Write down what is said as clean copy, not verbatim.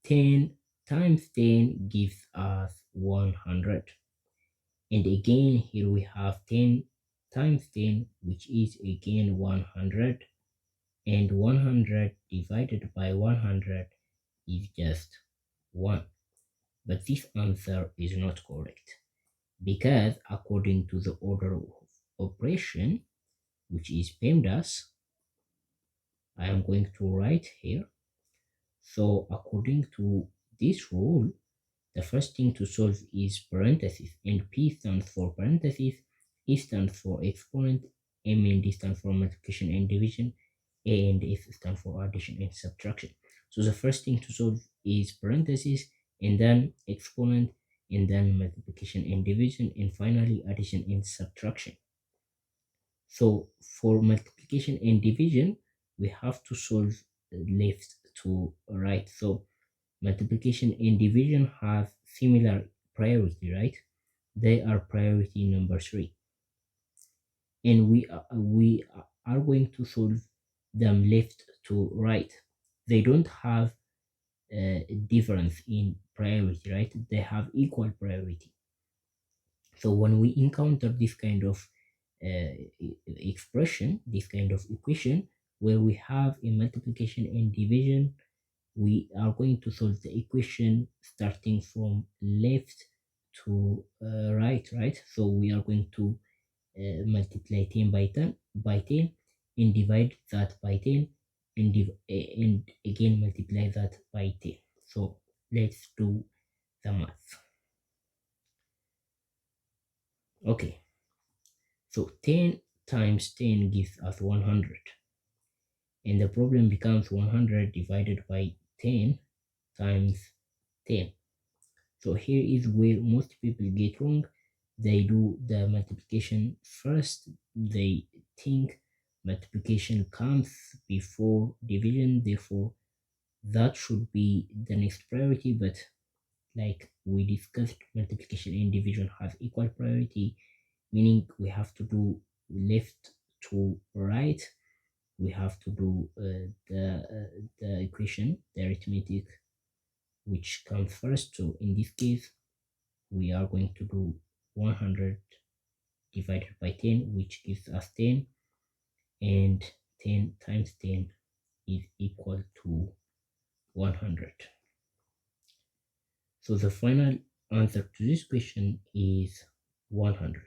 10 times 10 gives us 100. And again, here we have 10 times 10, which is again 100. And 100 divided by 100 is just 1. But this answer is not correct because according to the order of operation, which is PEMDAS, I am going to write here. So according to this rule, the first thing to solve is parentheses, and P stands for parentheses, E stands for exponent, M and D stand for multiplication and division, A and F stand for addition and subtraction. So the first thing to solve is parentheses, and then exponent, and then multiplication and division, and finally addition and subtraction. So for multiplication and division, we have to solve left to right. So multiplication and division have similar priority, right? They are priority number 3. And we are going to solve them left to right. They don't have a difference in priority, right? They have equal priority. So when we encounter this kind of expression, this kind of equation, where we have a multiplication and division, we are going to solve the equation starting from left to right. So we are going to multiply 10 by 10 and divide that by 10 and again multiply that by 10. So let's do the math. Okay, so 10 times 10 gives us 100, and the problem becomes 100 divided by 10 times 10. So here is where most people get wrong. They do the multiplication first. They think multiplication comes before division, therefore that should be the next priority. But like we discussed, multiplication and division have equal priority, meaning we have to do left to right. We have to do the equation, the arithmetic, which comes first. So in this case, we are going to do 100 divided by 10, which gives us 10, and 10 times 10 is equal to 100. So the final answer to this question is 100.